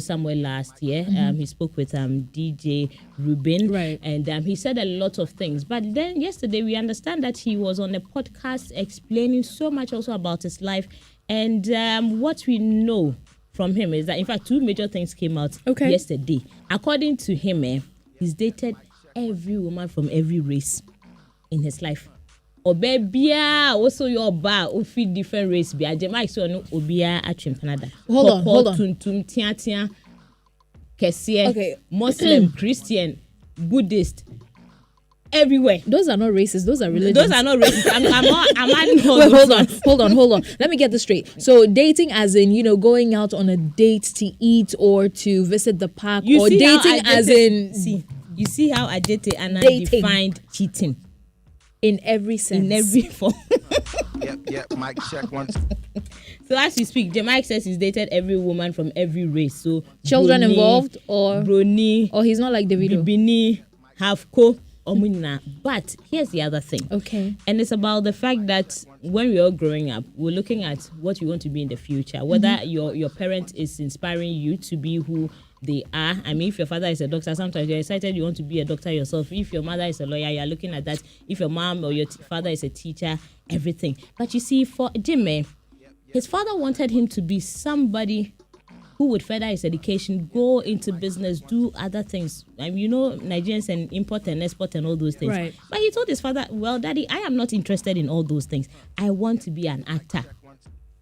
somewhere last year. He spoke with DJ Rubin, right, and he said a lot of things. But then yesterday we understand that he was on a podcast explaining so much also about his life. And what we know from him is that, in fact, 2 major things came out yesterday. According to him, he's dated every woman from every race in his life. Obebia also your bar who feed different race be ajema so no obia atwem Canada. Hold on. Tuntum tia kese, Muslim, Christian, Buddhist, everywhere. Those are not racist. Those are religions. Those are not racist. I'm adding hold on. Let me get this straight. So dating as in, going out on a date to eat or to visit the park, or dating as in... You see how I dated and dating. I defined cheating. In every sense. In every form. Yep, mic check once. So as we speak, Jamaica says he's dated every woman from every race. So children Brony, involved, or Brony, or he's not like Davido. Bibini, Halfco, Omuna. But here's the other thing. Okay. And it's about the fact that when we're all growing up, we're looking at what we want to be in the future. Whether your parent is inspiring you to be who they are. I mean, if your father is a doctor, sometimes you're excited you want to be a doctor yourself. If your mother is a lawyer, you're looking at that. If your mom or your father is a teacher, everything. But you see, for Jimmy, his father wanted him to be somebody who would further his education, go into business, do other things. I mean, Nigerians and import and export and all those things. Right. But he told his father, well, Daddy, I am not interested in all those things. I want to be an actor.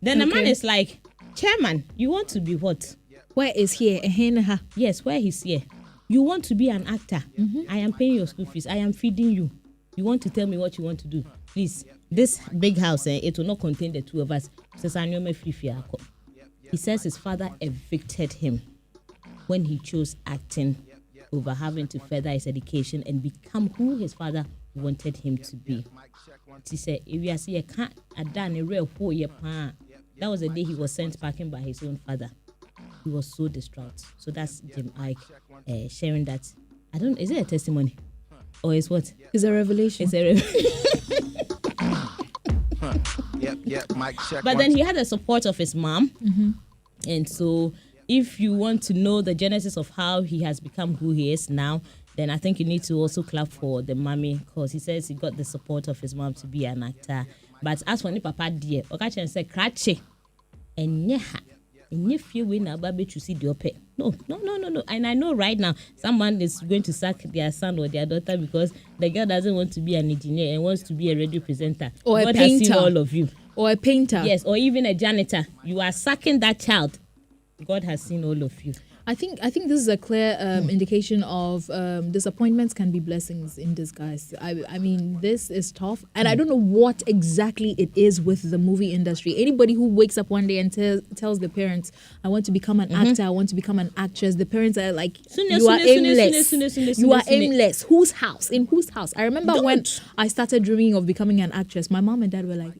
Then the man is like, Chairman, you want to be what? Where is here? Yes, where he's here. You want to be an actor. I am paying your school fees. I am feeding you. You want to tell me what you want to do. Please, this big house, it will not contain the 2 of us. He says his father evicted him when he chose acting over having to further his education and become who his father wanted him to be. He said, that was the day he was sent packing by his own father. He was so distraught. So that's Jim Iyke sharing that. Is it a testimony? Or is what? It's a revelation. It's a revelation. Yep, mic check. But then he had the support of his mom. And so if you want to know the genesis of how he has become who he is now, then I think you need to also clap for the mommy, because he says he got the support of his mom to be an actor. But as for the papa dear, Okachen said, Krache, and yeha. And if you win a baby to see the ope. No. And I know right now someone is going to sack their son or their daughter because the girl doesn't want to be an engineer and wants to be a radio presenter. Or God a painter. has seen all of you. Or a painter. Yes, or even a janitor. You are sacking that child. God has seen all of you. I think this is a clear indication of disappointments can be blessings in disguise. I mean, this is tough. And I don't know what exactly it is with the movie industry. Anybody who wakes up one day and tells the parents, I want to become an actor, I want to become an actress, the parents are like, you are aimless. You are aimless. Whose house? In whose house? I remember when I started dreaming of becoming an actress, my mom and dad were like,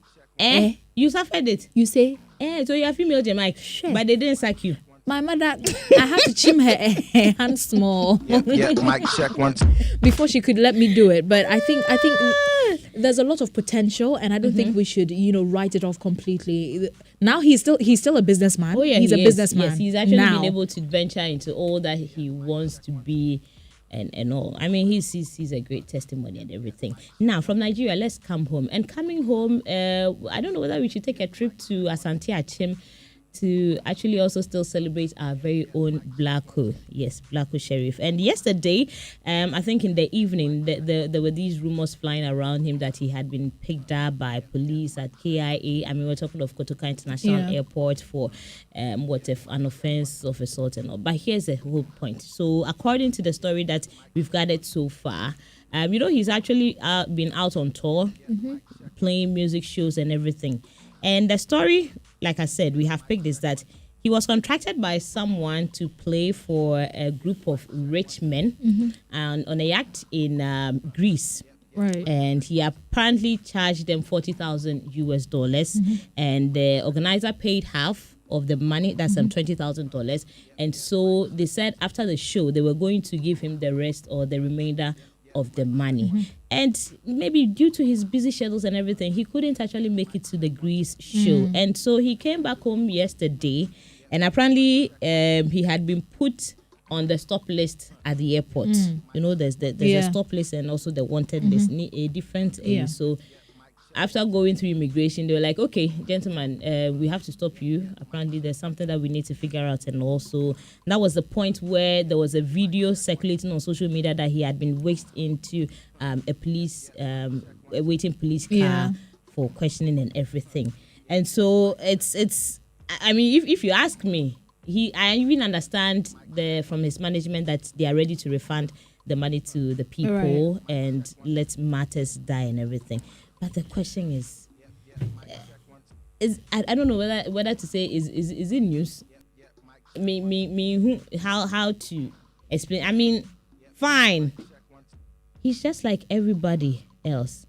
You suffered it. You say? So you are female, Jamaica. But they didn't sack you. My mother, I had to trim her hand small. Yep, mic check once. Before she could let me do it. But I think there's a lot of potential, and I don't think we should, write it off completely. Now he's still a businessman. Oh yeah, he's a businessman. Yes, he's actually been able to venture into all that he wants to be. And all. I mean, he's a great testimony and everything. Now, from Nigeria, let's come home. And coming home, I don't know whether we should take a trip to Asante Achim to actually also still celebrate our very own Black Sherif. And yesterday, I think in the evening, there were these rumors flying around him that he had been picked up by police at KIA. I mean, we're talking of Kotoka International Airport for an offense of assault and all. But here's the whole point. So according to the story that we've gathered so far, he's actually been out on tour, playing music shows and everything. And the story, like I said, we have picked is that he was contracted by someone to play for a group of rich men and on a yacht in Greece. Right. And he apparently charged them $40,000 and the organizer paid half of the money, that's $20,000. And so they said after the show, they were going to give him the rest or the remainder of the money. And maybe due to his busy schedules and everything, he couldn't actually make it to the Greece show. And so he came back home yesterday And apparently, he had been put on the stop list at the airport. You know, there's a stop list and also the wanted list, a different. So after going through immigration, they were like, okay, gentlemen, we have to stop you. Apparently, there's something that we need to figure out. And also, that was the point where there was a video circulating on social media that he had been whisked into a waiting police car for questioning and everything. And so it's I mean, if you ask me, I even understand from his management that they are ready to refund the money to the people and let matters die and everything. But the question is I don't know whether to say is it news? How to explain? I mean, fine. He's just like everybody else.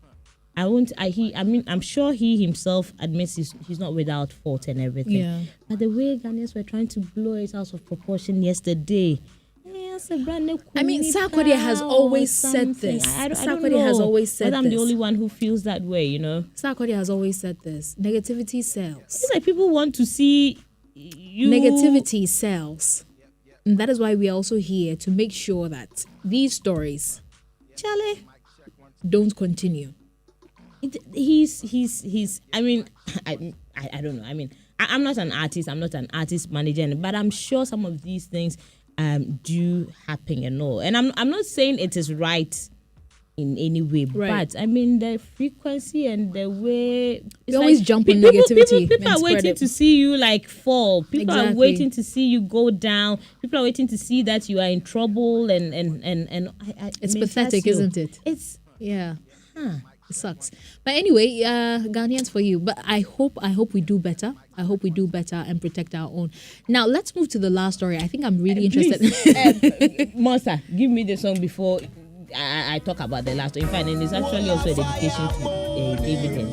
I'm sure he himself admits he's not without fault and everything. Yeah. But the way Ghanaians were trying to blow it out of proportion yesterday. I mean, Sarkodie has always said this. Sarkodie has always said this. I'm the only one who feels that way, you know. Sarkodie has always said this. Negativity sells. It's like people want to see you. Negativity sells. And that is why we are also here to make sure that these stories, Charlie, don't continue. He's I mean, I don't know. I mean, I'm not an artist. I'm not an artist manager, but I'm sure some of these things do happen and all. And I'm not saying it is right in any way, but I mean the frequency and the way you always jump on negativity. People are waiting to see you like fall. People are waiting to see you go down. People are waiting to see that you are in trouble and it's pathetic, isn't it? It's It sucks. But anyway, Ghanaians for you. But I hope we do better. I hope we do better and protect our own. Now, let's move to the last story. I think I'm really interested. Monster, give me the song before I talk about the last one. In fact, it's actually also a dedication to David.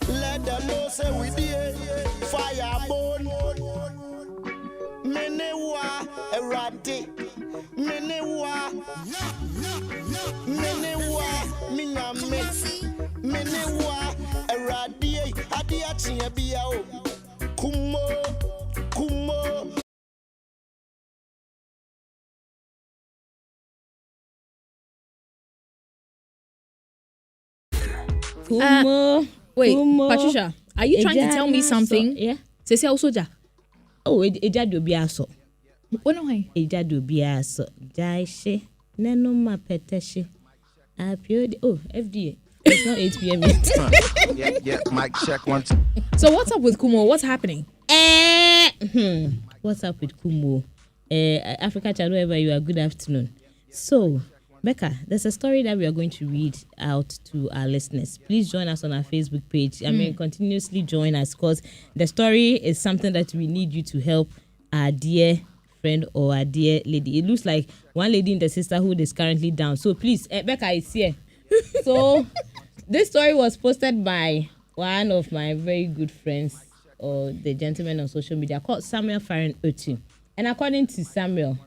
Let them know say we did firebone. Menewa erade. Menewa minyame. Menewa erade adi achi bia o. Kumo. Wait, Patricia, are you trying to tell me something? Yeah. Sesi also ja. Oh, eja do bia so. Ono hai. Eja do bia so. Jaishe. Neno ma peteshe. Apio. Oh, FDA. It's not 8 p.m. yet. Yeah. Mic check 1 2. So what's up with Kumo? What's happening? What's up with Kumo? Africa Channel, wherever you are, good afternoon. So, Becca, there's a story that we are going to read out to our listeners. Please join us on our Facebook page. I mean, continuously join us because the story is something that we need you to help our dear friend or our dear lady. It looks like one lady in the sisterhood is currently down. So please, Becca is here. So this story was posted by one of my very good friends, or the gentleman on social media, called Samuel Farron Otu. And according to Samuel,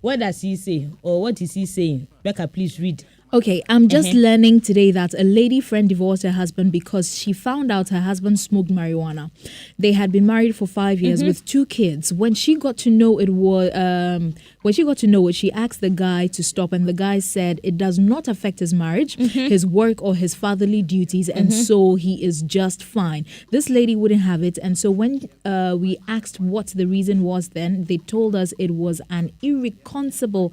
what does he say? Or what is he saying? Becca, please read. Okay, I'm just learning today that a lady friend divorced her husband because she found out her husband smoked marijuana. They had been married for 5 years with 2 kids. When she got to know it, she asked the guy to stop, and the guy said it does not affect his marriage, his work, or his fatherly duties, and so he is just fine. This lady wouldn't have it, and so when we asked what the reason was, then they told us it was an irreconcilable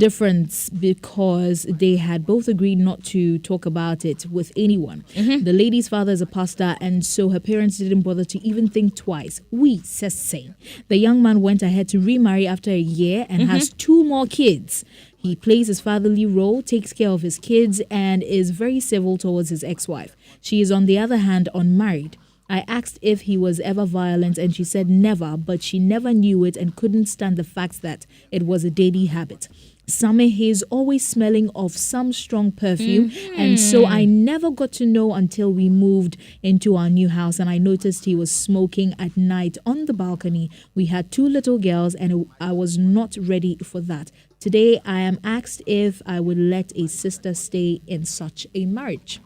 difference because they had both agreed not to talk about it with anyone. The lady's father is a pastor, and so her parents didn't bother to even think twice. Says same. The young man went ahead to remarry after a year and has 2 more kids. He plays his fatherly role, takes care of his kids, and is very civil towards his ex-wife. She is, on the other hand, unmarried. I asked if he was ever violent, and she said never, but she never knew it and couldn't stand the fact that it was a daily habit. Summer, he is always smelling of some strong perfume, and so I never got to know until we moved into our new house, and I noticed he was smoking at night on the balcony. We had 2 little girls, and I was not ready for that. Today, I am asked if I would let a sister stay in such a marriage.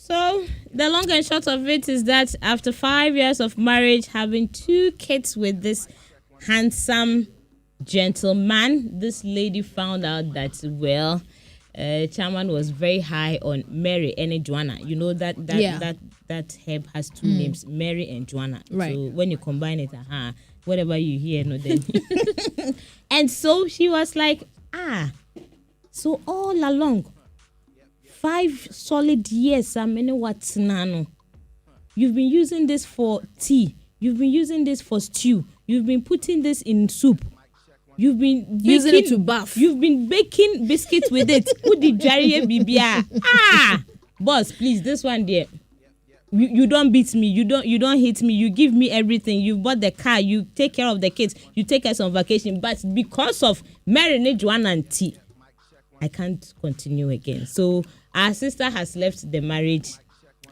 So the long and short of it is that after 5 years of marriage, having 2 kids with this handsome gentleman, this lady found out that, well, Chairman was very high on Mary and Joanna. You know that herb has 2 names, Mary and Joanna. Right. So when you combine it, whatever you hear, no, then. And so she was like, so all along, 5 solid years, you've been using this for tea. You've been using this for stew. You've been putting this in soup. You've been using it to bath. You've been baking biscuits with it. Who did Jerry Bibia? Boss, please, this one there. You don't beat me. You don't hit me. You give me everything. You bought the car. You take care of the kids. You take us on vacation. But because of Mary, Joanna, and tea, I can't continue again. So our sister has left the marriage,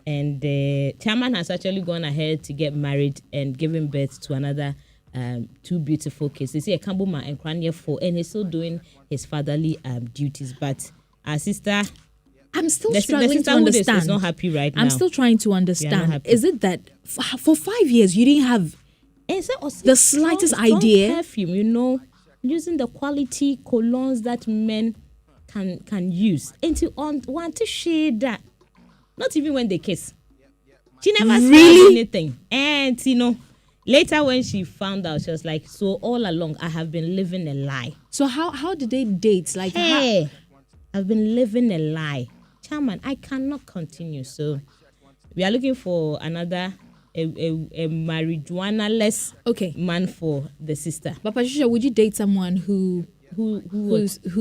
and the chairman has actually gone ahead to get married and giving birth to another 2 beautiful kids. They say a Kambuma and Krania 4, and he's still doing his fatherly duties. But our sister, I'm still the struggling to understand. Is not happy right now. I'm still trying to understand. Is it that for 5 years you didn't have the slightest idea? Perfume, using the quality colognes that men can use. And to want to share that, not even when they kiss. She never said anything. And later when she found out, she was like, so all along I have been living a lie. So how did they date? Like, hey, I've been living a lie. Chairman, I cannot continue. So we are looking for another a marijuana-less man for the sister. But Patricia, would you date someone who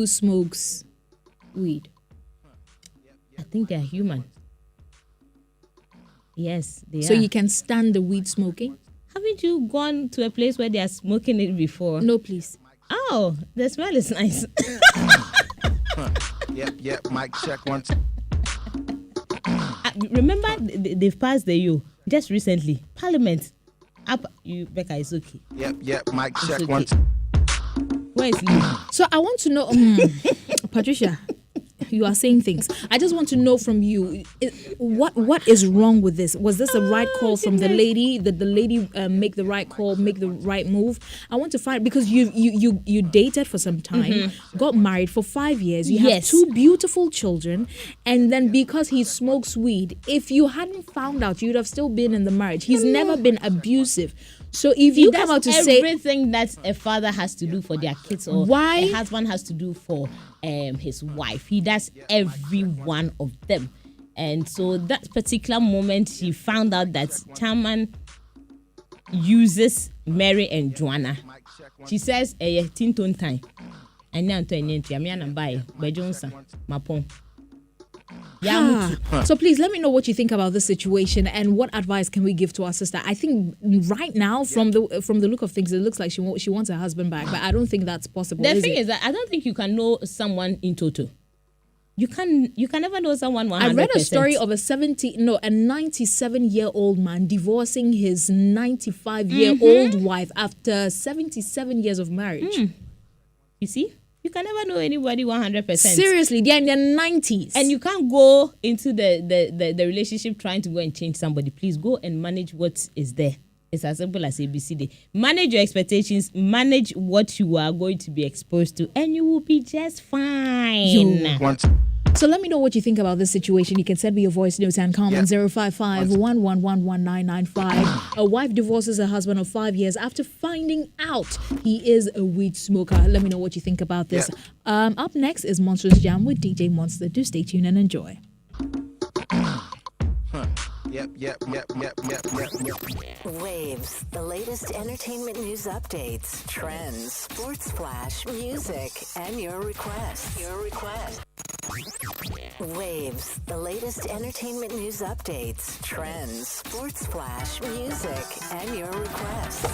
smokes weed? I think they are human. Yes, they are. So you can stand the weed smoking? Haven't you gone to a place where they are smoking it before? No, please. Oh, the smell is nice. Yep, mic check 1 2. Remember, they've passed the just recently. Parliament. Becca, is okay. Yep, mic check okay. 1 2. Where is Lee? So I want to know, Patricia, you are saying things. I just want to know from you, what is wrong with this? Was this a right call from the lady? Did the lady make the right call, make the right move? I want to find, because you dated for some time, got married for 5 years. You have 2 beautiful children, and then because he smokes weed, if you hadn't found out, you'd have still been in the marriage. He's never been abusive. So if you come out to say everything that a father has to do for their kids, or a husband has to do for his wife, he does every one of them. And so that particular moment, she found out that Chairman uses Mary and Joanna. She says, "Tinton time." And now to So please let me know what you think about this situation, and what advice can we give to our sister. I think right now, from the look of things, it looks like she wants her husband back, but I don't think that's possible. The thing is that I don't think you can know someone in total. You can never know someone 100%. I read a story of a 97-year-old man divorcing his 95-year-old wife after 77 years of marriage. You see? You can never know anybody 100%. Seriously, they're in their 90s. And you can't go into the relationship trying to go and change somebody. Please go and manage what is there. It's as simple as ABCD. Manage your expectations. Manage what you are going to be exposed to. And you will be just fine. So let me know what you think about this situation. You can send me your voice notes and comments 055-111-1995. A wife divorces her husband of 5 years after finding out he is a weed smoker. Let me know what you think about this. Up next is Monster's Jam with DJ Monster. Do stay tuned and enjoy. Yep. Waves, the latest entertainment news updates, trends, sports flash, music, and your requests. Waves, the latest entertainment news updates, trends, sports flash, music, and your requests.